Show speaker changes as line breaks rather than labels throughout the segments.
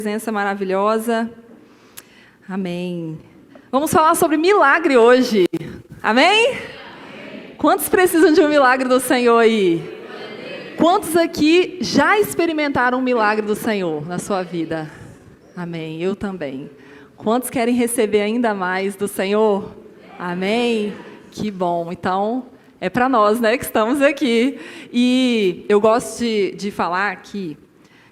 Presença maravilhosa. Amém. Vamos falar sobre milagre hoje. Amém? Quantos precisam de um milagre do Senhor aí? Quantos aqui já experimentaram um milagre do Senhor na sua vida? Amém. Eu também. Quantos querem receber ainda mais do Senhor? Amém. Que bom. Então, é para nós, né, que estamos aqui. E eu gosto de falar que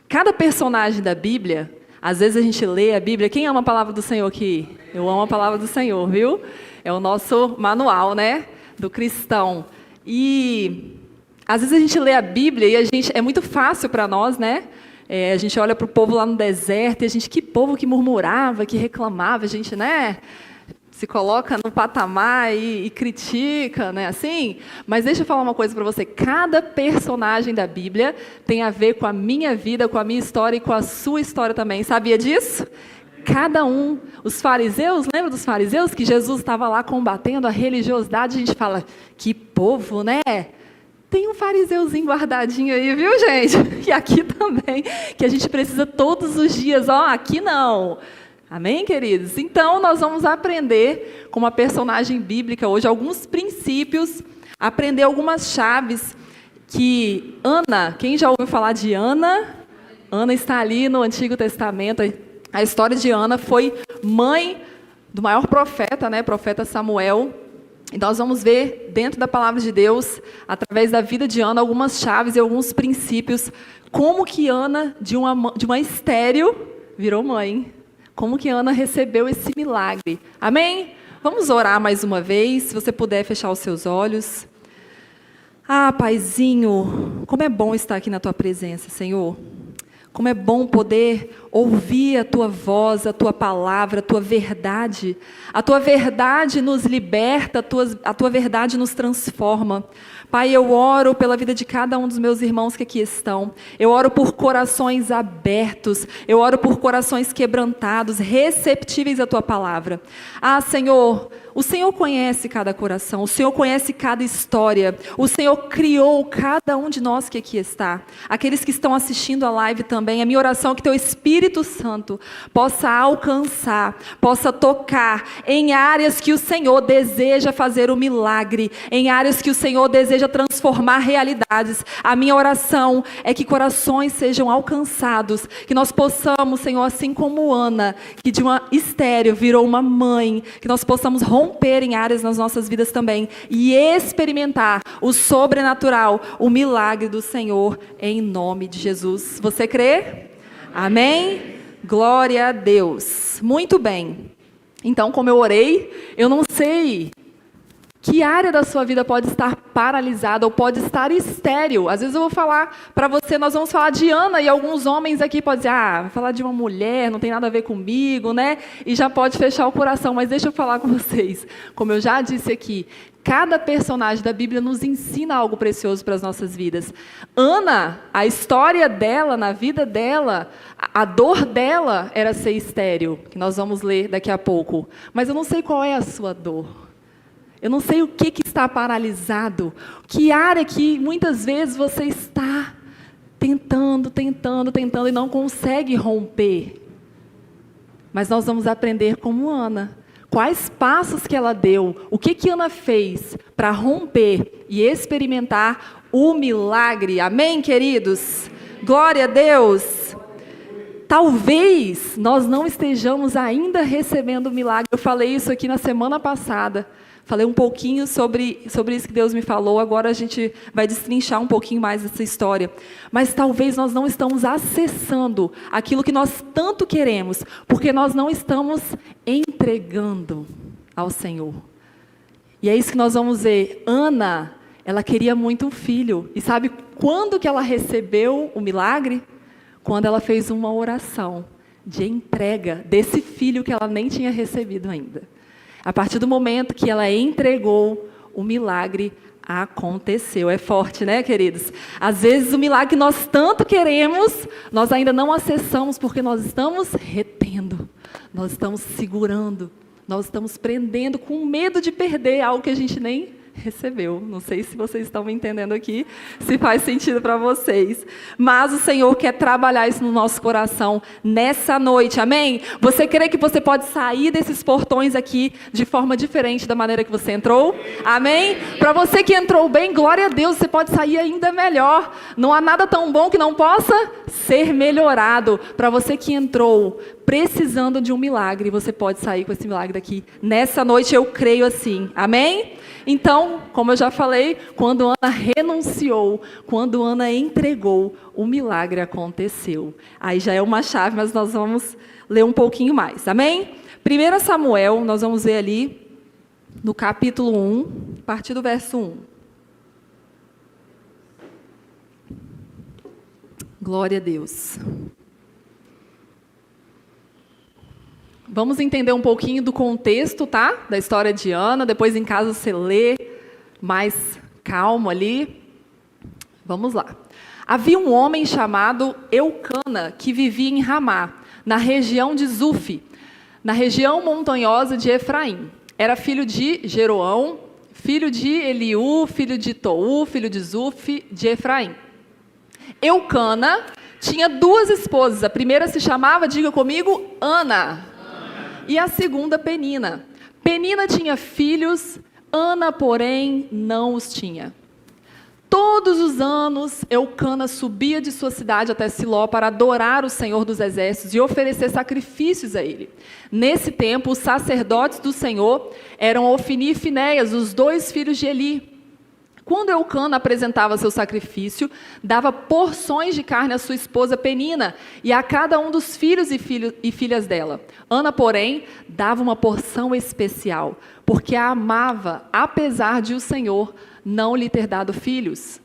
cada personagem da Bíblia, às vezes a gente lê a Bíblia. Quem ama a palavra do Senhor aqui? Eu amo a palavra do Senhor, viu? É o nosso manual, né, do cristão. E às vezes a gente lê a Bíblia e é muito fácil para nós, né? A gente olha para o povo lá no deserto e a gente, que povo que murmurava, que reclamava, a gente, né, se coloca no patamar e critica, né, assim. Mas deixa eu falar uma coisa para você. Cada personagem da Bíblia tem a ver com a minha vida, com a minha história e com a sua história também. Sabia disso? Cada um. Os fariseus, lembra dos fariseus? Que Jesus estava lá combatendo a religiosidade. A gente fala, que povo, né? Tem um fariseuzinho guardadinho aí, viu, gente? E aqui também, que a gente precisa todos os dias. Ó, aqui não. Amém, queridos? Então, nós vamos aprender com uma personagem bíblica hoje, alguns princípios, aprender algumas chaves que Ana, quem já ouviu falar de Ana? Ana está ali no Antigo Testamento. A história de Ana foi mãe do maior profeta, né? Profeta Samuel. Então, nós vamos ver dentro da palavra de Deus, através da vida de Ana, algumas chaves e alguns princípios, como que Ana, de uma estéril, virou mãe. Como que Ana recebeu esse milagre. Amém? Vamos orar mais uma vez, se você puder fechar os seus olhos. Ah, Paizinho, como é bom estar aqui na Tua presença, Senhor. Como é bom poder ouvir a Tua voz, a Tua palavra, a Tua verdade. A Tua verdade nos liberta, a Tua verdade nos transforma. Pai, eu oro pela vida de cada um dos meus irmãos que aqui estão. Eu oro por corações abertos. Eu oro por corações quebrantados, receptíveis à Tua palavra. Ah, Senhor, o Senhor conhece cada coração. O Senhor conhece cada história. O Senhor criou cada um de nós que aqui está. Aqueles que estão assistindo a live também. A minha oração é que Teu Espírito Santo possa alcançar, possa tocar em áreas que o Senhor deseja fazer o milagre, em áreas que o Senhor deseja transformar realidades. A minha oração é que corações sejam alcançados, que nós possamos, Senhor, assim como Ana, que de uma estéril virou uma mãe, que nós possamos romper em áreas nas nossas vidas também e experimentar o sobrenatural, o milagre do Senhor, em nome de Jesus. Você crê? Amém? Glória a Deus. Muito bem. Então, como eu orei, eu não sei que área da sua vida pode estar paralisada ou pode estar estéril. Às vezes eu vou falar para você, nós vamos falar de Ana, e alguns homens aqui podem dizer, vai falar de uma mulher, não tem nada a ver comigo, né? E já pode fechar o coração. Mas deixa eu falar com vocês, como eu já disse aqui, cada personagem da Bíblia nos ensina algo precioso para as nossas vidas. Ana, a história dela, na vida dela, a dor dela era ser estéril, que nós vamos ler daqui a pouco. Mas eu não sei qual é a sua dor. Eu não sei o que está paralisado, que área que muitas vezes você está tentando e não consegue romper. Mas nós vamos aprender como Ana. Quais passos que ela deu, o que Ana fez para romper e experimentar o milagre. Amém, queridos? Glória a Deus. Talvez nós não estejamos ainda recebendo o milagre. Eu falei isso aqui na semana passada. Falei um pouquinho sobre isso que Deus me falou. Agora a gente vai destrinchar um pouquinho mais essa história. Mas talvez nós não estamos acessando aquilo que nós tanto queremos, porque nós não estamos entregando ao Senhor. E é isso que nós vamos ver. Ana, ela queria muito um filho. E sabe quando que ela recebeu o milagre? Quando ela fez uma oração de entrega desse filho que ela nem tinha recebido ainda. A partir do momento que ela entregou, o milagre aconteceu. É forte, né, queridos? Às vezes o milagre que nós tanto queremos, nós ainda não acessamos porque nós estamos retendo, nós estamos segurando, nós estamos prendendo com medo de perder algo que a gente nem recebeu. Não sei se vocês estão me entendendo aqui, se faz sentido para vocês. Mas o Senhor quer trabalhar isso no nosso coração nessa noite, amém? Você crê que você pode sair desses portões aqui de forma diferente da maneira que você entrou? Amém? Para você que entrou bem, glória a Deus, você pode sair ainda melhor. Não há nada tão bom que não possa ser melhorado. Para você que entrou precisando de um milagre, você pode sair com esse milagre daqui. Nessa noite eu creio assim, amém? Então, como eu já falei, quando Ana renunciou, quando Ana entregou, o milagre aconteceu. Aí já é uma chave, mas nós vamos ler um pouquinho mais, amém? 1 Samuel, nós vamos ver ali no capítulo 1, a partir do verso 1. Glória a Deus. Vamos entender um pouquinho do contexto, tá? Da história de Ana. Depois em casa você lê mais calmo ali. Vamos lá. Havia um homem chamado Eucana que vivia em Ramá, na região de Zuf, na região montanhosa de Efraim. Era filho de Jeroão, filho de Eliú, filho de Tou, filho de Zuf, de Efraim. Eucana tinha 2 esposas. A primeira se chamava, diga comigo, Ana. E a segunda, Penina. Penina tinha filhos, Ana, porém, não os tinha. Todos os anos, Eucana subia de sua cidade até Siló para adorar o Senhor dos Exércitos e oferecer sacrifícios a ele. Nesse tempo, os sacerdotes do Senhor eram Ofni e Finéias, os 2 filhos de Eli. Quando Eucana apresentava seu sacrifício, dava porções de carne à sua esposa Penina e a cada um dos filhos e filhas dela. Ana, porém, dava uma porção especial, porque a amava, apesar de o Senhor não lhe ter dado filhos.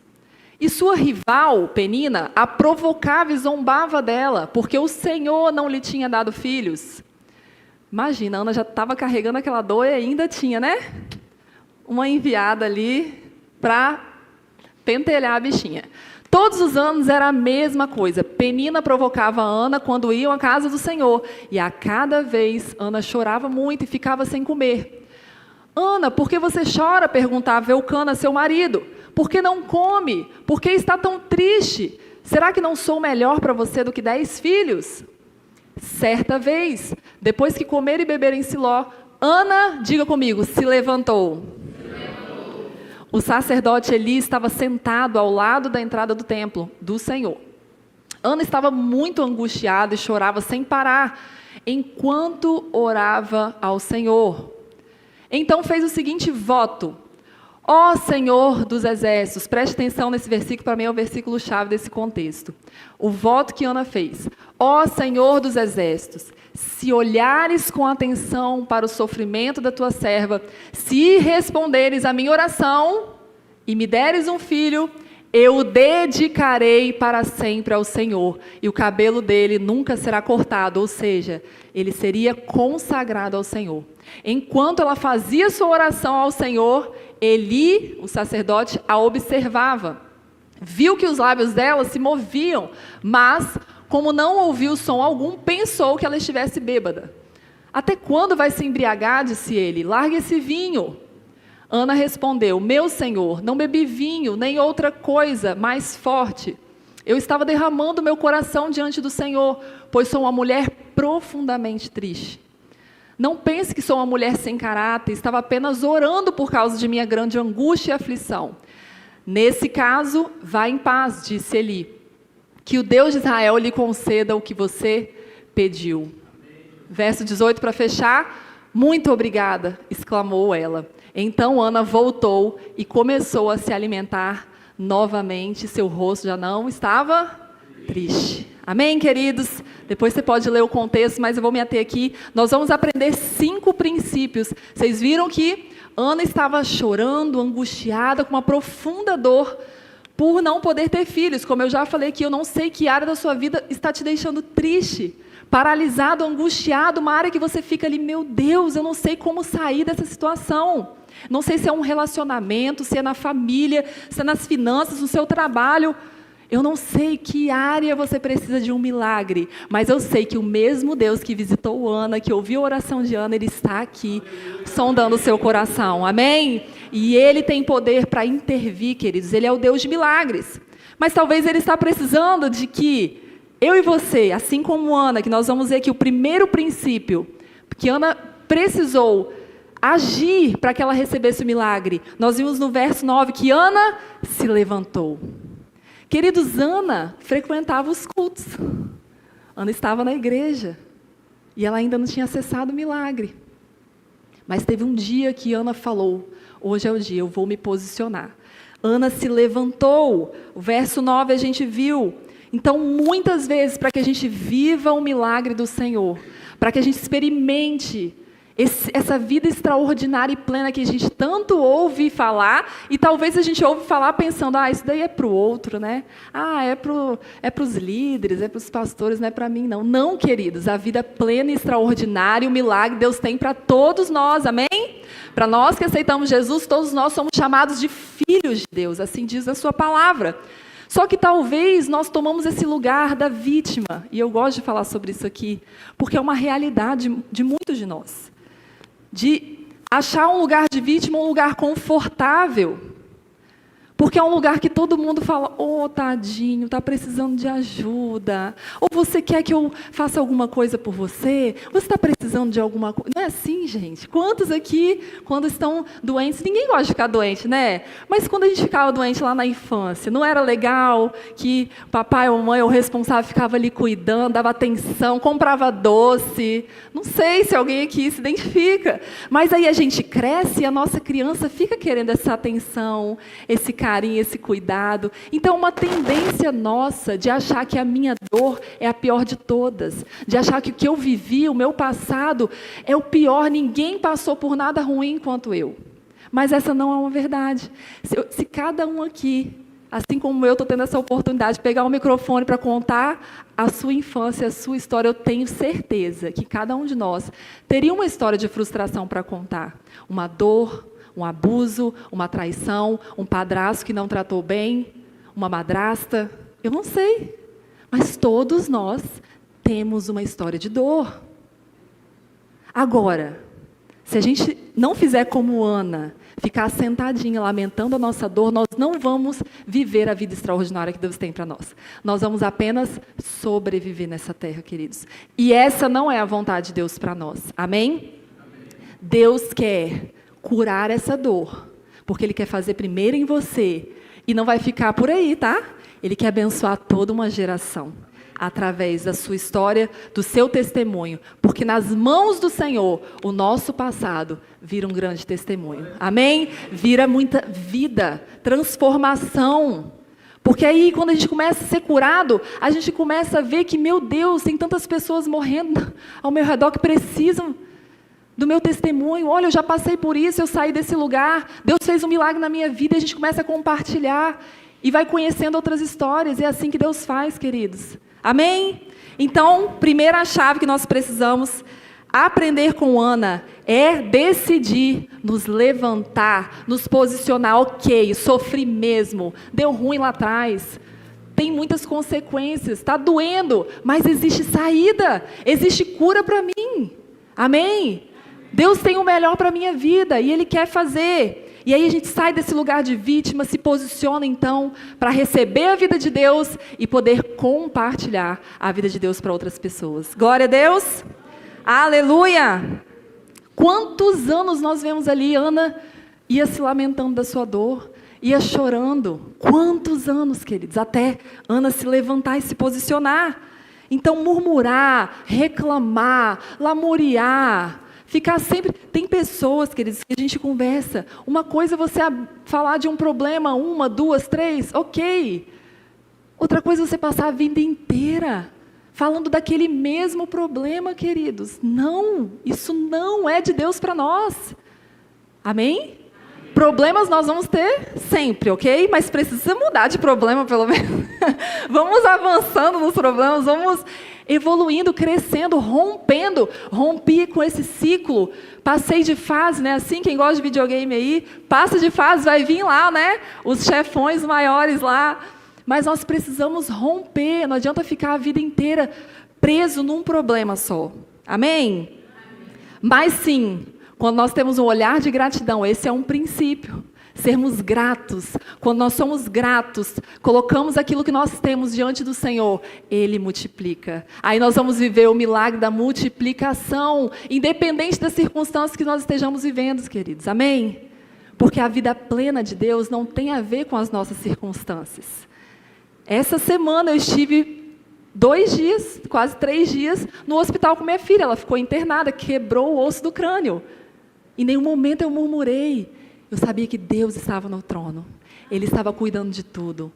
E sua rival, Penina, a provocava e zombava dela, porque o Senhor não lhe tinha dado filhos. Imagina, Ana já estava carregando aquela dor e ainda tinha, né? Uma enviada ali para pentelhar a bichinha. Todos os anos era a mesma coisa. Penina provocava Ana quando iam à casa do Senhor. E a cada vez Ana chorava muito e ficava sem comer. Ana, por que você chora? Perguntava Eucana, seu marido. Por que não come? Por que está tão triste? Será que não sou melhor para você do que 10 filhos? Certa vez, depois que comer e beber em Siló, Ana, diga comigo, se levantou. O sacerdote Eli estava sentado ao lado da entrada do templo do Senhor. Ana estava muito angustiada e chorava sem parar, enquanto orava ao Senhor. Então fez o seguinte voto: ó Senhor dos Exércitos, preste atenção nesse versículo, para mim é o versículo-chave desse contexto. O voto que Ana fez: ó Senhor dos Exércitos, se olhares com atenção para o sofrimento da tua serva, se responderes à minha oração e me deres um filho, eu o dedicarei para sempre ao Senhor, e o cabelo dele nunca será cortado, ou seja, ele seria consagrado ao Senhor. Enquanto ela fazia sua oração ao Senhor, Eli, o sacerdote, a observava. Viu que os lábios dela se moviam, mas, como não ouviu som algum, pensou que ela estivesse bêbada. Até quando vai se embriagar, disse ele, largue esse vinho. Ana respondeu, meu senhor, não bebi vinho, nem outra coisa mais forte. Eu estava derramando meu coração diante do Senhor, pois sou uma mulher profundamente triste. Não pense que sou uma mulher sem caráter, estava apenas orando por causa de minha grande angústia e aflição. Nesse caso, vá em paz, disse Eli. Que o Deus de Israel lhe conceda o que você pediu. Amém. Verso 18 para fechar. Muito obrigada, exclamou ela. Então Ana voltou e começou a se alimentar novamente. Seu rosto já não estava triste. Amém, queridos? Depois você pode ler o contexto, mas eu vou me ater aqui. Nós vamos aprender 5 princípios. Vocês viram que Ana estava chorando, angustiada, com uma profunda dor por não poder ter filhos. Como eu já falei aqui, eu não sei que área da sua vida está te deixando triste, paralisado, angustiado, uma área que você fica ali, meu Deus, eu não sei como sair dessa situação. Não sei se é um relacionamento, se é na família, se é nas finanças, no seu trabalho. Eu não sei que área você precisa de um milagre, mas eu sei que o mesmo Deus que visitou Ana, que ouviu a oração de Ana, Ele está aqui, sondando o seu coração. Amém? E Ele tem poder para intervir, queridos. Ele é o Deus de milagres. Mas talvez Ele está precisando de que eu e você, assim como Ana, que nós vamos ver aqui o primeiro princípio, que Ana precisou agir para que ela recebesse o milagre. Nós vimos no verso 9 que Ana se levantou. Queridos, Ana frequentava os cultos. Ana estava na igreja. E ela ainda não tinha acessado o milagre. Mas teve um dia que Ana falou, hoje é o dia, eu vou me posicionar. Ana se levantou. O verso 9 a gente viu. Então, muitas vezes, para que a gente viva o milagre do Senhor, para que a gente experimente essa vida extraordinária e plena que a gente tanto ouve falar, e talvez a gente ouve falar pensando, isso daí é para o outro, né? É para os líderes, é para os pastores, não é para mim, não. Não, queridos, a vida plena e extraordinária, o milagre Deus tem para todos nós, amém? Para nós que aceitamos Jesus, todos nós somos chamados de filhos de Deus, assim diz a sua palavra. Só que talvez nós tomamos esse lugar da vítima, e eu gosto de falar sobre isso aqui, porque é uma realidade de muitos de nós. De achar um lugar de vítima um lugar confortável. Porque é um lugar que todo mundo fala, tadinho, está precisando de ajuda. Ou você quer que eu faça alguma coisa por você? Você está precisando de alguma coisa? Não é assim, gente? Quantos aqui, quando estão doentes, ninguém gosta de ficar doente, né? Mas quando a gente ficava doente lá na infância, não era legal que papai ou mãe ou responsável ficava ali cuidando, dava atenção, comprava doce? Não sei se alguém aqui se identifica. Mas aí a gente cresce e a nossa criança fica querendo essa atenção, esse carinho, esse cuidado. Então, uma tendência nossa de achar que a minha dor é a pior de todas, de achar que o que eu vivi, o meu passado, é o pior, ninguém passou por nada ruim quanto eu. Mas essa não é uma verdade. Se cada um aqui, assim como eu estou tendo essa oportunidade de pegar o microfone para contar a sua infância, a sua história, eu tenho certeza que cada um de nós teria uma história de frustração para contar. Uma dor, um abuso, uma traição, um padrasto que não tratou bem, uma madrasta, eu não sei. Mas todos nós temos uma história de dor. Agora, se a gente não fizer como Ana, ficar sentadinha, lamentando a nossa dor, nós não vamos viver a vida extraordinária que Deus tem para nós. Nós vamos apenas sobreviver nessa terra, queridos. E essa não é a vontade de Deus para nós. Amém? Deus quer curar essa dor, porque Ele quer fazer primeiro em você, e não vai ficar por aí, tá? Ele quer abençoar toda uma geração, através da sua história, do seu testemunho, porque nas mãos do Senhor, o nosso passado vira um grande testemunho, amém? Vira muita vida, transformação, porque aí quando a gente começa a ser curado, a gente começa a ver que, meu Deus, tem tantas pessoas morrendo ao meu redor que precisam do meu testemunho. Olha, eu já passei por isso, eu saí desse lugar, Deus fez um milagre na minha vida, e a gente começa a compartilhar, e vai conhecendo outras histórias, é assim que Deus faz, queridos. Amém? Então, primeira chave que nós precisamos aprender com Ana é decidir nos levantar, nos posicionar, ok, sofri mesmo, deu ruim lá atrás, tem muitas consequências, está doendo, mas existe saída, existe cura para mim. Amém? Deus tem o melhor para a minha vida e Ele quer fazer. E aí a gente sai desse lugar de vítima, se posiciona então para receber a vida de Deus e poder compartilhar a vida de Deus para outras pessoas. Glória a Deus! Aleluia! Quantos anos nós vemos ali, Ana ia se lamentando da sua dor, ia chorando. Quantos anos, queridos, até Ana se levantar e se posicionar. Então, murmurar, reclamar, lamuriar, ficar sempre... Tem pessoas, queridos, que a gente conversa. Uma coisa é você falar de um problema, 1, 2, 3, ok. Outra coisa é você passar a vida inteira falando daquele mesmo problema, queridos. Não, isso não é de Deus para nós. Amém? Problemas nós vamos ter sempre, ok? Mas precisa mudar de problema, pelo menos. Vamos avançando nos problemas, vamos evoluindo, crescendo, rompendo. Rompi com esse ciclo, passei de fase, né? Assim, quem gosta de videogame aí, passa de fase, vai vir lá, né? Os chefões maiores lá. Mas nós precisamos romper, não adianta ficar a vida inteira preso num problema só. Amém? Mas sim, Quando nós temos um olhar de gratidão, esse é um princípio. Sermos gratos. Quando nós somos gratos, colocamos aquilo que nós temos diante do Senhor, Ele multiplica. Aí nós vamos viver o milagre da multiplicação, independente das circunstâncias que nós estejamos vivendo, queridos. Amém? Porque a vida plena de Deus não tem a ver com as nossas circunstâncias. Essa semana eu estive 2 dias, quase 3 dias, no hospital com minha filha. Ela ficou internada, quebrou o osso do crânio. Em nenhum momento eu murmurei. Eu sabia que Deus estava no trono. Ele estava cuidando de tudo.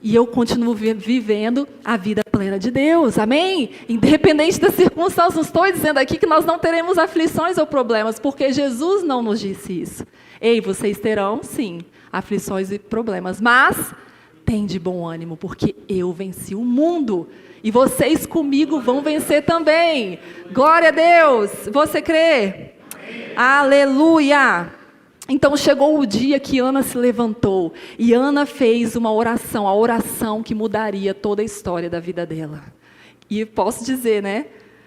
E eu continuo vivendo a vida plena de Deus. Amém? Independente das circunstâncias. Não estou dizendo aqui que nós não teremos aflições ou problemas, porque Jesus não nos disse isso. Ei, vocês terão, sim, aflições e problemas. Mas tem de bom ânimo, porque eu venci o mundo. E vocês comigo vão vencer também. Glória a Deus. Você crê? Amém. Aleluia. Então chegou o dia que Ana se levantou e Ana fez uma oração, a oração que mudaria toda a história da vida dela. E posso dizer, né?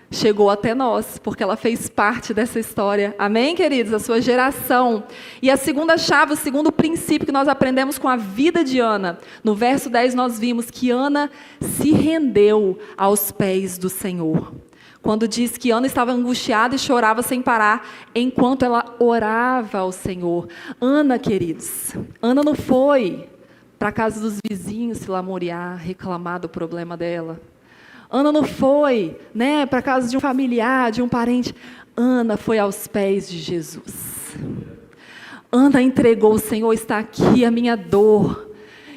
Chegou até nós, porque ela fez parte dessa história. Amém, queridos? A sua geração. E a segunda chave, o segundo princípio que nós aprendemos com a vida de Ana. No verso 10 nós vimos que Ana se rendeu aos pés do Senhor. Quando diz que Ana estava angustiada e chorava sem parar, enquanto ela orava ao Senhor. Ana, queridos, Ana não foi para a casa dos vizinhos se lamuriar, reclamar do problema dela. Ana não foi, para a casa de um familiar, de um parente. Ana foi aos pés de Jesus. Ana entregou: o Senhor, está aqui a minha dor,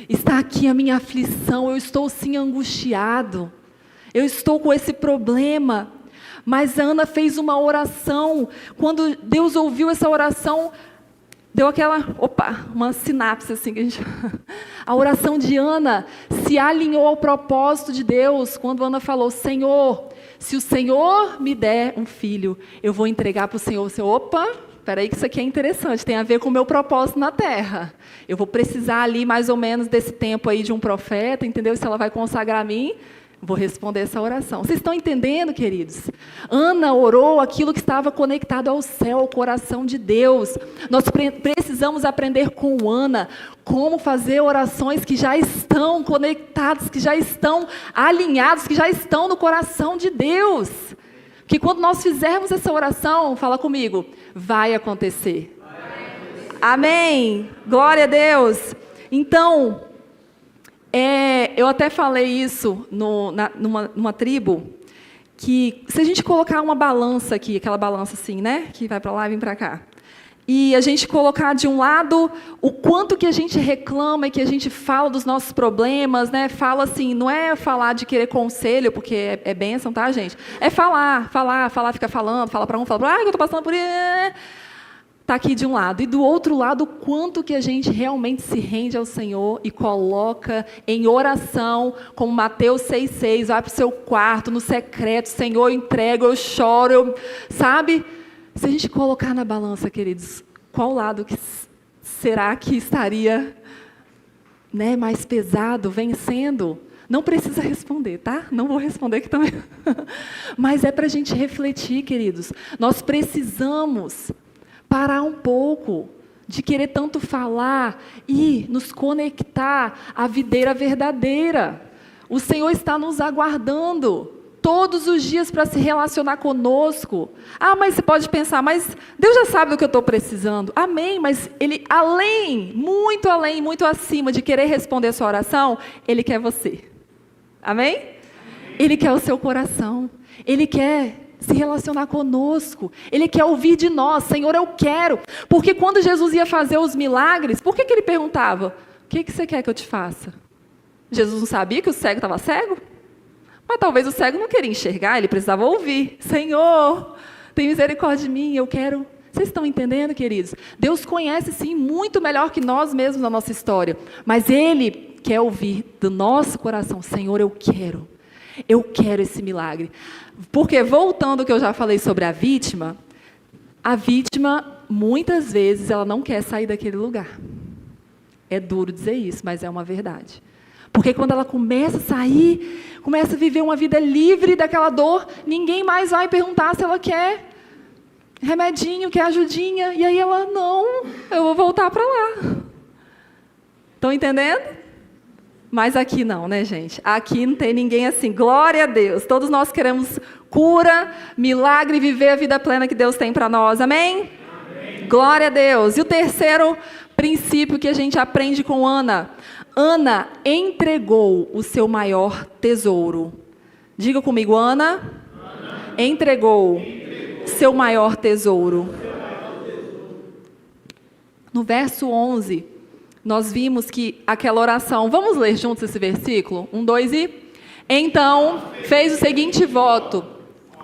está aqui a minha aflição, eu estou sim angustiado. Eu estou com esse problema. Mas Ana fez uma oração. Quando Deus ouviu essa oração, deu uma sinapse assim. A oração de Ana se alinhou ao propósito de Deus. Quando Ana falou: Senhor, se o Senhor me der um filho, eu vou entregar para o Senhor. O Senhor, espera aí que isso aqui é interessante, tem a ver com o meu propósito na terra. Eu vou precisar ali mais ou menos desse tempo aí de um profeta, entendeu? Se ela vai consagrar a mim, vou responder essa oração. Vocês estão entendendo, queridos? Ana orou aquilo que estava conectado ao céu, ao coração de Deus. Nós precisamos aprender com Ana como fazer orações que já estão conectadas, que já estão alinhadas, que já estão no coração de Deus. Que quando nós fizermos essa oração, fala comigo, vai acontecer. Amém? Glória a Deus. Então, eu até falei isso numa tribo, que se a gente colocar uma balança aqui, aquela balança assim, que vai para lá e vem para cá, e a gente colocar de um lado o quanto que a gente reclama e que a gente fala dos nossos problemas, fala assim, não é falar de querer conselho, porque é bênção, tá, gente? É falar, ficar falando, fala para um, fala para eu estou passando por isso. Está aqui de um lado. E do outro lado, o quanto que a gente realmente se rende ao Senhor e coloca em oração, como Mateus 6,6, vai para o seu quarto, no secreto, Senhor, eu entrego, eu choro, sabe? Se a gente colocar na balança, queridos, qual lado que será que estaria mais pesado, vencendo? Não precisa responder, tá? Não vou responder aqui também. Mas é para a gente refletir, queridos. Nós precisamos parar um pouco de querer tanto falar e nos conectar à videira verdadeira. O Senhor está nos aguardando todos os dias para se relacionar conosco. Mas você pode pensar, mas Deus já sabe do que eu estou precisando. Amém, mas Ele, além, muito acima de querer responder a sua oração, Ele quer você. Amém? Ele quer o seu coração. Ele quer se relacionar conosco. Ele quer ouvir de nós: Senhor, eu quero. Porque quando Jesus ia fazer os milagres, por que Ele perguntava: o que você quer que eu te faça? Jesus não sabia que o cego estava cego? Mas talvez o cego não queria enxergar, ele precisava ouvir: Senhor, tem misericórdia de mim, eu quero. Vocês estão entendendo, queridos? Deus conhece, sim, muito melhor que nós mesmos a nossa história. Mas Ele quer ouvir do nosso coração: Senhor, eu quero esse milagre. Porque, voltando ao que eu já falei sobre a vítima, muitas vezes, ela não quer sair daquele lugar. É duro dizer isso, mas é uma verdade. Porque quando ela começa a sair, começa a viver uma vida livre daquela dor, ninguém mais vai perguntar se ela quer. remedinho, quer ajudinha. E aí ela, não, eu vou voltar para lá. Estão entendendo? Mas aqui não, né, gente? Aqui não tem ninguém assim. Glória a Deus. Todos nós queremos cura, milagre e viver a vida plena que Deus tem para nós. Amém? Amém? Glória a Deus. E o terceiro princípio que a gente aprende com Ana. Ana entregou o seu maior tesouro. Diga comigo, Ana entregou seu maior tesouro. No verso 11... nós vimos que aquela oração... Vamos ler juntos esse versículo? 1, 2 e... Então, fez o seguinte voto.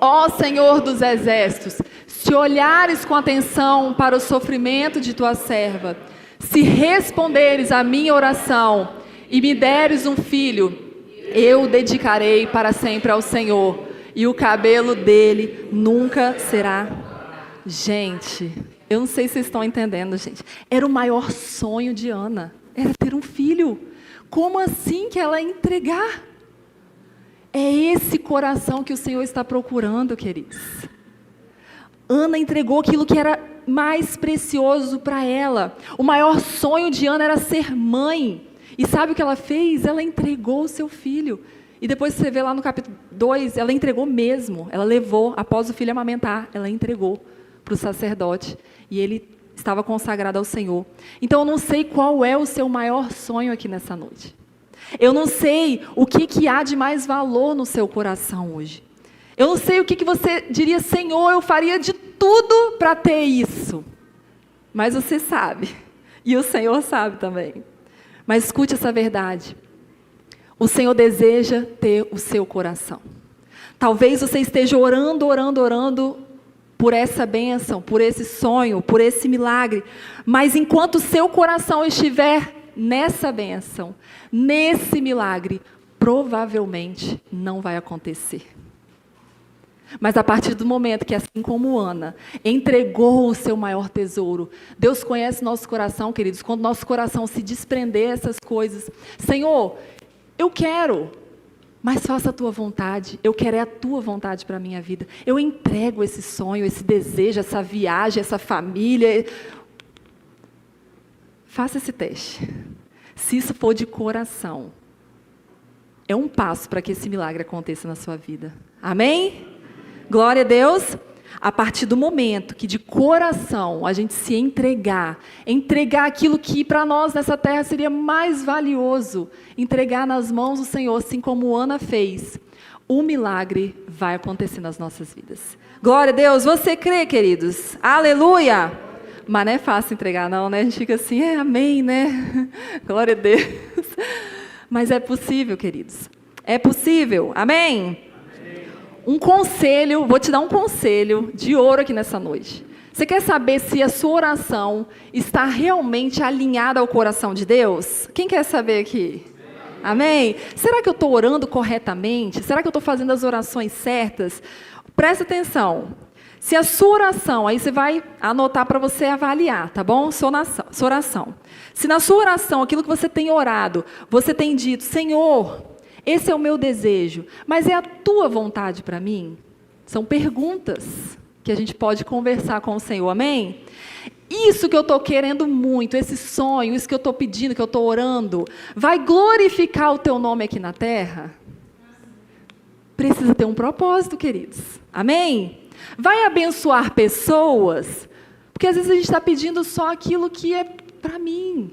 Ó Senhor dos exércitos, se olhares com atenção para o sofrimento de tua serva, se responderes à minha oração e me deres um filho, eu o dedicarei para sempre ao Senhor, e o cabelo dele nunca será... Gente... eu não sei se vocês estão entendendo, gente. Era o maior sonho de Ana. Era ter um filho. Como assim que ela ia entregar? É esse coração que o Senhor está procurando, queridos. Ana entregou aquilo que era mais precioso para ela. O maior sonho de Ana era ser mãe. E sabe o que ela fez? Ela entregou o seu filho. E depois você vê lá no capítulo 2, ela entregou mesmo. Ela levou, após o filho amamentar, ela entregou para o sacerdote. E ele estava consagrado ao Senhor. Então, eu não sei qual é o seu maior sonho aqui nessa noite. Eu não sei o que há de mais valor no seu coração hoje. Eu não sei o que você diria, Senhor, eu faria de tudo para ter isso. Mas você sabe. E o Senhor sabe também. Mas escute essa verdade. O Senhor deseja ter o seu coração. Talvez você esteja orando, por essa bênção, por esse sonho, por esse milagre. Mas enquanto o seu coração estiver nessa bênção, nesse milagre, provavelmente não vai acontecer. Mas a partir do momento que, assim como Ana, entregou o seu maior tesouro, Deus conhece nosso coração, queridos, quando nosso coração se desprender dessas coisas. Senhor, eu quero... mas faça a tua vontade, eu quero a tua vontade para a minha vida. Eu entrego esse sonho, esse desejo, essa viagem, essa família. Faça esse teste. Se isso for de coração, é um passo para que esse milagre aconteça na sua vida. Amém? Glória a Deus. A partir do momento que de coração a gente se entregar aquilo que para nós nessa terra seria mais valioso, entregar nas mãos do Senhor, assim como Ana fez, o milagre vai acontecer nas nossas vidas. Glória a Deus. Você crê, queridos? Aleluia! Mas não é fácil entregar não, né? A gente fica assim, amém, né? Glória a Deus. Mas é possível, queridos. É possível. Amém? Um conselho, vou te dar um conselho de ouro aqui nessa noite. Você quer saber se a sua oração está realmente alinhada ao coração de Deus? Quem quer saber aqui? Amém? Será que eu estou orando corretamente? Será que eu estou fazendo as orações certas? Presta atenção. Se a sua oração, aí você vai anotar para você avaliar, tá bom? Sua oração. Se na sua oração, aquilo que você tem orado, você tem dito, Senhor... esse é o meu desejo, mas é a tua vontade para mim? São perguntas que a gente pode conversar com o Senhor, amém? Isso que eu estou querendo muito, esse sonho, isso que eu estou pedindo, que eu estou orando, vai glorificar o teu nome aqui na terra? Precisa ter um propósito, queridos, amém? Vai abençoar pessoas? Porque às vezes a gente está pedindo só aquilo que é para mim.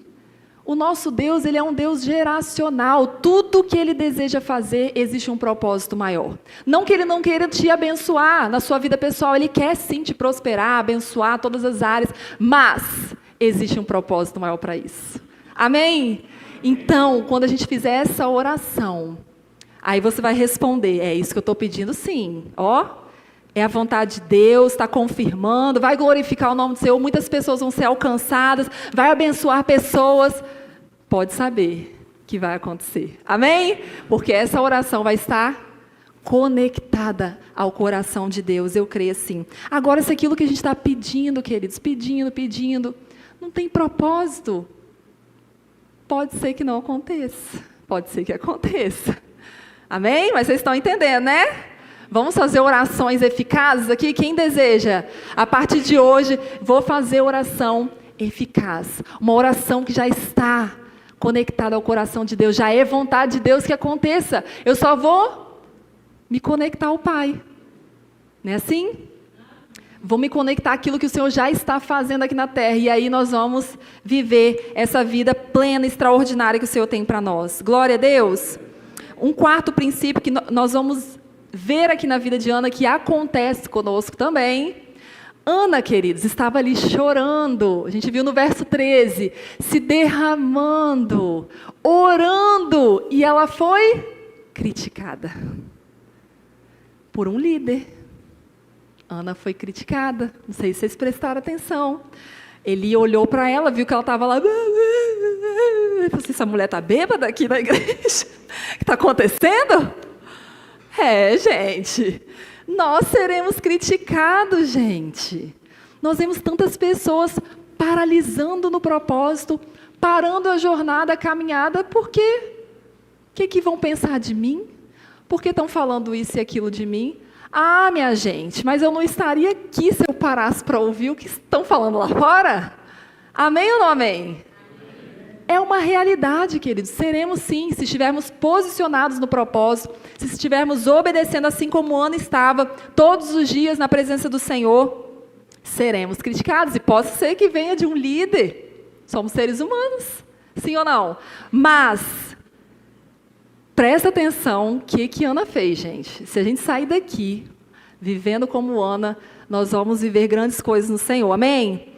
O nosso Deus, Ele é um Deus geracional. Tudo que Ele deseja fazer, existe um propósito maior. Não que Ele não queira te abençoar na sua vida pessoal. Ele quer sim te prosperar, abençoar todas as áreas. Mas existe um propósito maior para isso. Amém? Então, quando a gente fizer essa oração, aí você vai responder, é isso que eu estou pedindo sim. Ó, é a vontade de Deus, está confirmando, vai glorificar o nome do Senhor, muitas pessoas vão ser alcançadas, vai abençoar pessoas. Pode saber que vai acontecer. Amém? Porque essa oração vai estar conectada ao coração de Deus, eu creio assim. Agora, se aquilo que a gente está pedindo, queridos, pedindo, não tem propósito, pode ser que não aconteça, pode ser que aconteça. Amém? Mas vocês estão entendendo, né? Vamos fazer orações eficazes aqui? Quem deseja? A partir de hoje, vou fazer oração eficaz. Uma oração que já está conectada ao coração de Deus. Já é vontade de Deus que aconteça. Eu só vou me conectar ao Pai. Não é assim? Vou me conectar àquilo que o Senhor já está fazendo aqui na terra. E aí nós vamos viver essa vida plena, extraordinária que o Senhor tem para nós. Glória a Deus. Um quarto princípio que nós vamos ver aqui na vida de Ana, que acontece conosco também. Ana, queridos, estava ali chorando. A gente viu no verso 13. Se derramando, orando. E ela foi criticada por um líder. Ana foi criticada. Não sei se vocês prestaram atenção. Ele olhou para ela, viu que ela estava lá. Ele falou assim, essa mulher está bêbada aqui na igreja? O que está acontecendo? Gente, nós seremos criticados, gente. Nós vemos tantas pessoas paralisando no propósito, parando a jornada, a caminhada, por quê? O que vão pensar de mim? Por que estão falando isso e aquilo de mim? Ah, minha gente, mas eu não estaria aqui se eu parasse para ouvir o que estão falando lá fora? Amém ou não amém? É uma realidade, queridos. Seremos sim, se estivermos posicionados no propósito, se estivermos obedecendo assim como Ana estava, todos os dias na presença do Senhor, seremos criticados. E pode ser que venha de um líder. Somos seres humanos, sim ou não? Mas, presta atenção o que Ana fez, gente. Se a gente sair daqui, vivendo como Ana, nós vamos viver grandes coisas no Senhor. Amém?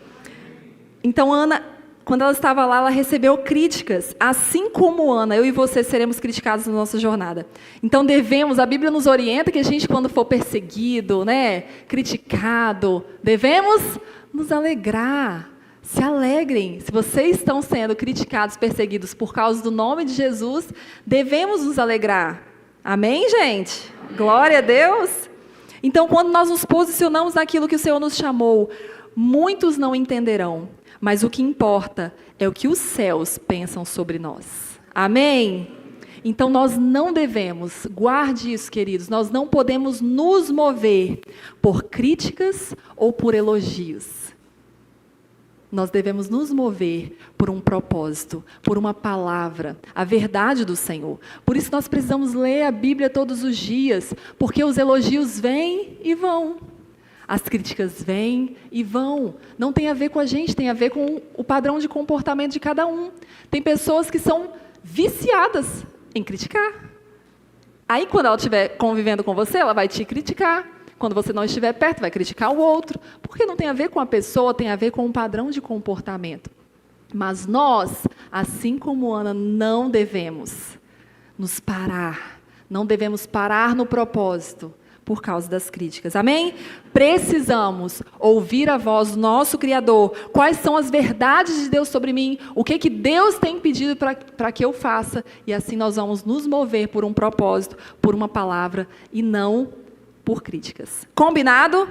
Então, Ana, quando ela estava lá, ela recebeu críticas, assim como Ana, eu e você seremos criticados na nossa jornada. Então devemos, a Bíblia nos orienta que a gente, quando for perseguido, criticado, devemos nos alegrar. Se alegrem. Se vocês estão sendo criticados, perseguidos por causa do nome de Jesus, devemos nos alegrar. Amém, gente? Glória a Deus. Então, quando nós nos posicionamos naquilo que o Senhor nos chamou, muitos não entenderão. Mas o que importa é o que os céus pensam sobre nós. Amém? Então nós não devemos, guarde isso, queridos, nós não podemos nos mover por críticas ou por elogios. Nós devemos nos mover por um propósito, por uma palavra, a verdade do Senhor. Por isso nós precisamos ler a Bíblia todos os dias, porque os elogios vêm e vão. As críticas vêm e vão. Não tem a ver com a gente, tem a ver com o padrão de comportamento de cada um. Tem pessoas que são viciadas em criticar. Aí, quando ela estiver convivendo com você, ela vai te criticar. Quando você não estiver perto, vai criticar o outro. Porque não tem a ver com a pessoa, tem a ver com o padrão de comportamento. Mas nós, assim como Ana, não devemos nos parar. Não devemos parar no propósito por causa das críticas. Amém? Precisamos ouvir a voz do nosso Criador. Quais são as verdades de Deus sobre mim? O que Deus tem pedido para que eu faça? E assim nós vamos nos mover por um propósito, por uma palavra e não por críticas. Combinado?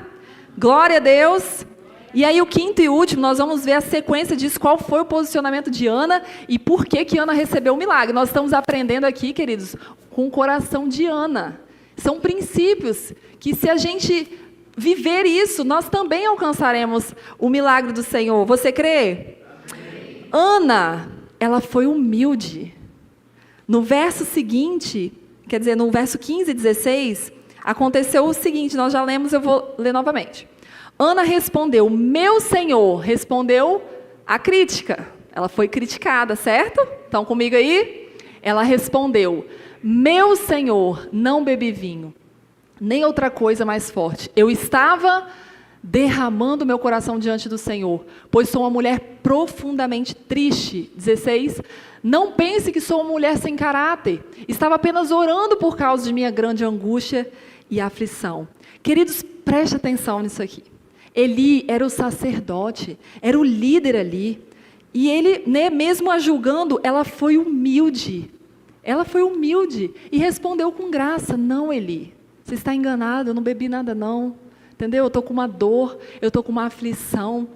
Glória a Deus. E aí o quinto e último, nós vamos ver a sequência disso, qual foi o posicionamento de Ana e por que Ana recebeu o milagre. Nós estamos aprendendo aqui, queridos, com o coração de Ana. São princípios que, se a gente viver isso, nós também alcançaremos o milagre do Senhor. Você crê? Amém. Ana, ela foi humilde. No verso seguinte, quer dizer, no verso 15 e 16, aconteceu o seguinte, nós já lemos, eu vou ler novamente. Ana respondeu, meu Senhor, respondeu a crítica. Ela foi criticada, certo? Estão comigo aí? Ela respondeu, meu Senhor, não bebi vinho, nem outra coisa mais forte. Eu estava derramando meu coração diante do Senhor, pois sou uma mulher profundamente triste. 16. Não pense que sou uma mulher sem caráter. Estava apenas orando por causa de minha grande angústia e aflição. Queridos, preste atenção nisso aqui. Eli era o sacerdote, era o líder ali. E ele, mesmo a julgando, ela foi humilde. Ela foi humilde e respondeu com graça, não, Eli, você está enganado, eu não bebi nada não, entendeu? Eu estou com uma dor, eu estou com uma aflição.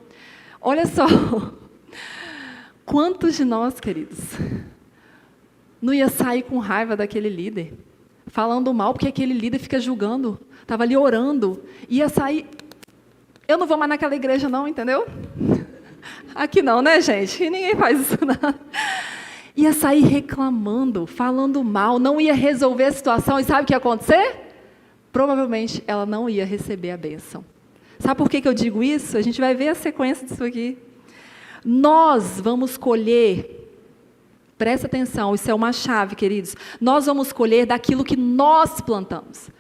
Olha só, quantos de nós, queridos, não ia sair com raiva daquele líder? falando mal, porque aquele líder fica julgando. Estava ali orando. Ia sair... Eu não vou mais naquela igreja não, entendeu? Aqui não, né, gente? Ninguém faz isso não. Ia sair reclamando, falando mal, não ia resolver a situação. E sabe o que ia acontecer? Provavelmente ela não ia receber a bênção. Sabe por que eu digo isso? A gente vai ver a sequência disso aqui. Nós vamos colher, presta atenção, isso é uma chave, queridos. Nós vamos colher daquilo que nós plantamos.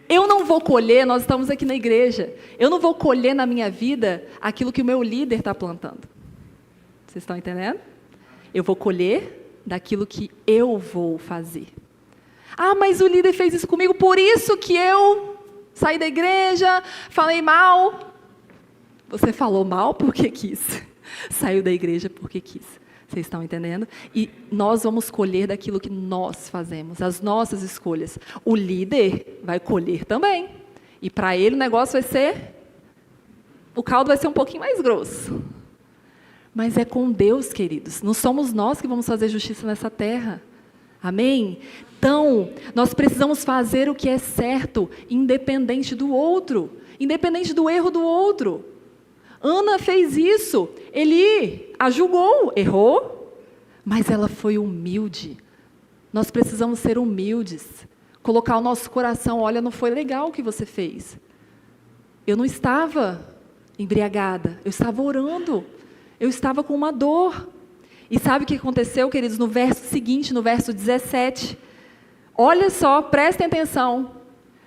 Eu não vou colher, nós estamos aqui na igreja, eu não vou colher na minha vida aquilo que o meu líder está plantando. Vocês estão entendendo? Eu vou colher daquilo que eu vou fazer. Ah, mas o líder fez isso comigo, por isso que eu saí da igreja, falei mal. Você falou mal porque quis. Saiu da igreja porque quis. Vocês estão entendendo? E nós vamos colher daquilo que nós fazemos, as nossas escolhas. O líder vai colher também. E para ele o negócio vai ser... O caldo vai ser um pouquinho mais grosso. Mas é com Deus, queridos. Não somos nós que vamos fazer justiça nessa terra. Amém? Então, nós precisamos fazer o que é certo, independente do outro. Independente do erro do outro. Ana fez isso, Eli a julgou, errou, mas ela foi humilde. Nós precisamos ser humildes, colocar o nosso coração, olha, não foi legal o que você fez. Eu não estava embriagada, eu estava orando, eu estava com uma dor. E sabe o que aconteceu, queridos, no verso seguinte, no verso 17? Olha só, prestem atenção.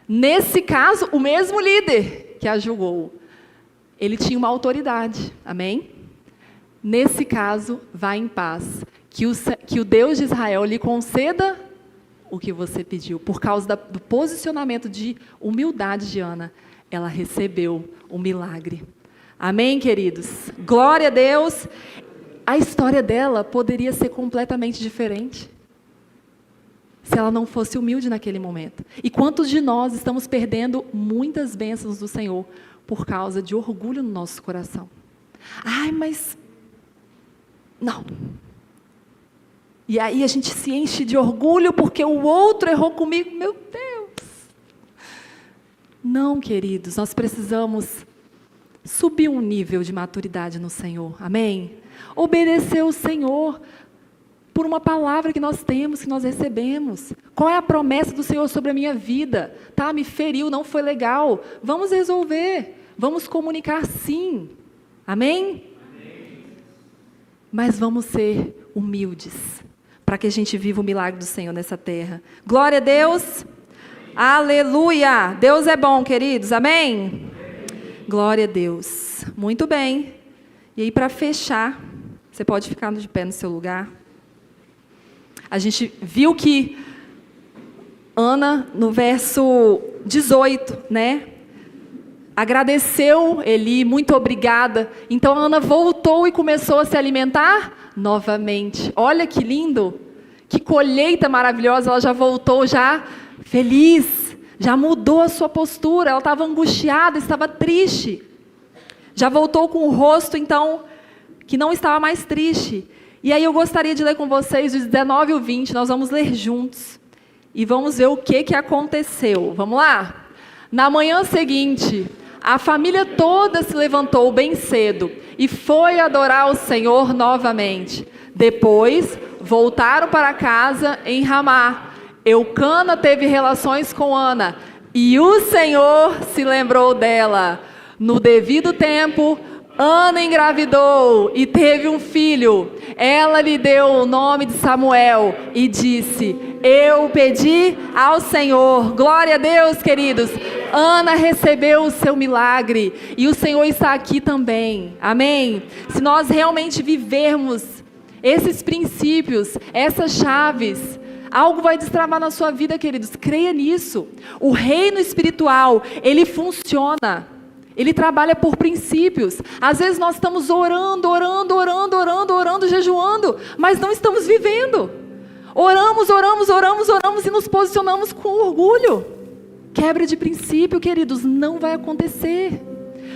Nesse caso, o mesmo líder que a julgou, ele tinha uma autoridade, amém? Nesse caso, vá em paz, que o Deus de Israel lhe conceda o que você pediu. Por causa do posicionamento de humildade de Ana, ela recebeu o milagre. Amém, queridos? Glória a Deus. A história dela poderia ser completamente diferente, se ela não fosse humilde naquele momento. E quantos de nós estamos perdendo muitas bênçãos do Senhor por causa de orgulho no nosso coração? Ai, mas... Não. E aí a gente se enche de orgulho porque o outro errou comigo. Meu Deus! Não, queridos, nós precisamos subir um nível de maturidade no Senhor. Amém? Obedecer o Senhor por uma palavra que nós temos, que nós recebemos. Qual é a promessa do Senhor sobre a minha vida? Tá, me feriu, não foi legal. Vamos resolver. Vamos comunicar sim. Amém? Amém. Mas vamos ser humildes, para que a gente viva o milagre do Senhor nessa terra. Glória a Deus. Aleluia. Deus é bom, queridos. Amém? Glória a Deus. Muito bem. E aí, para fechar, você pode ficar de pé no seu lugar. A gente viu que Ana, no verso 18, né? Agradeceu Eli, muito obrigada. Então Ana voltou e começou a se alimentar novamente. Olha que lindo, que colheita maravilhosa. Ela já voltou, já feliz, já mudou a sua postura. Ela estava angustiada, estava triste. Já voltou com o rosto, então, que não estava mais triste. E aí eu gostaria de ler com vocês os 19 e o 20, nós vamos ler juntos. E vamos ver o que aconteceu. Vamos lá? Na manhã seguinte, a família toda se levantou bem cedo e foi adorar o Senhor novamente. Depois, voltaram para casa em Ramá. Eucana teve relações com Ana e o Senhor se lembrou dela. No devido tempo, Ana engravidou e teve um filho. Ela lhe deu o nome de Samuel e disse: eu pedi ao Senhor. Glória a Deus, queridos. Ana recebeu o seu milagre e o Senhor está aqui também. Amém? Se nós realmente vivermos esses princípios, essas chaves, algo vai destravar na sua vida, queridos. Creia nisso. O reino espiritual, ele funciona. Ele trabalha por princípios. Às vezes nós estamos orando, jejuando, mas não estamos vivendo. Oramos e nos posicionamos com orgulho. Quebra de princípio, queridos, não vai acontecer.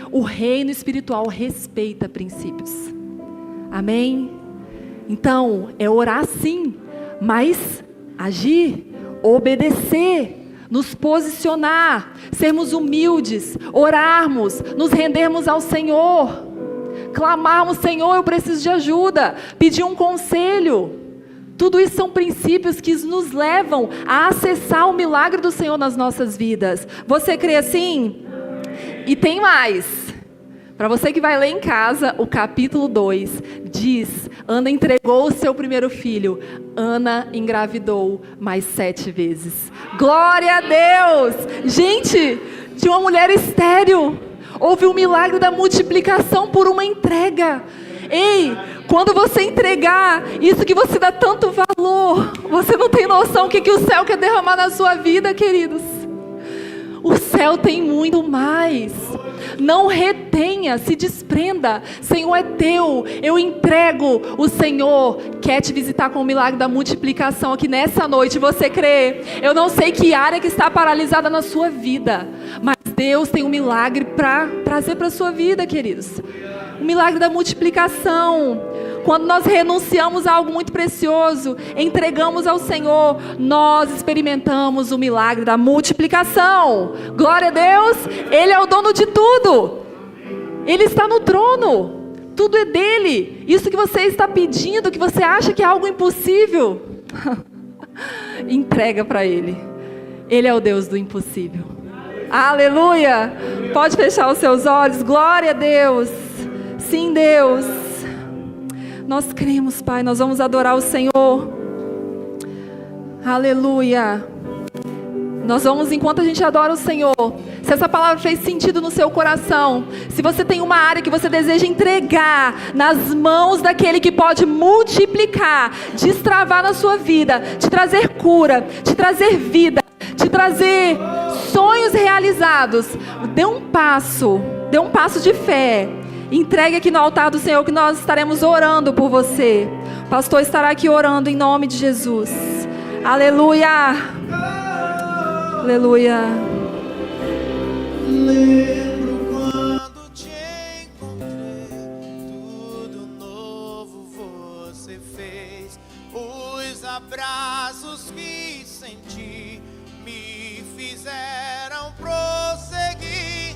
O reino espiritual respeita princípios. Amém? Então, é orar sim, mas agir, obedecer. nos posicionar, sermos humildes, orarmos, nos rendermos ao Senhor, clamarmos: Senhor, eu preciso de ajuda, pedir um conselho. Tudo isso são princípios que nos levam a acessar o milagre do Senhor nas nossas vidas. Você crê assim? E tem mais. Para você que vai ler em casa, o capítulo 2 diz: Ana entregou o seu primeiro filho. Ana engravidou mais 7 vezes. Glória a Deus! Gente, de uma mulher estéril, houve um milagre da multiplicação por uma entrega. Ei, quando você entregar isso que você dá tanto valor, você não tem noção o que o céu quer derramar na sua vida, queridos. O céu tem muito mais. Não retenha, se desprenda. Senhor, é teu, eu entrego. O Senhor quer te visitar com o milagre da multiplicação aqui nessa noite. Você crê? Eu não sei que área que está paralisada na sua vida, mas Deus tem um milagre para trazer para a sua vida, queridos. O milagre da multiplicação. Quando nós renunciamos a algo muito precioso, entregamos ao Senhor, nós experimentamos o milagre da multiplicação. Glória a Deus, Ele é o dono de tudo. Ele está no trono, tudo é dele. Isso que você está pedindo, que você acha que é algo impossível, entrega para Ele. Ele é o Deus do impossível. Aleluia! Pode fechar os seus olhos. Glória a Deus. Sim, Deus. Nós cremos, Pai, nós vamos adorar o Senhor. Aleluia. Nós vamos, enquanto a gente adora o Senhor, se essa palavra fez sentido no seu coração, se você tem uma área que você deseja entregar nas mãos daquele que pode multiplicar, destravar na sua vida, te trazer cura, te trazer vida, te trazer sonhos realizados, dê um passo de fé. Entregue aqui no altar do Senhor, que nós estaremos orando por você. O pastor estará aqui orando em nome de Jesus. Aleluia. Aleluia.
Lembro quando te encontrei, tudo novo você fez. Os abraços que senti me fizeram prosseguir.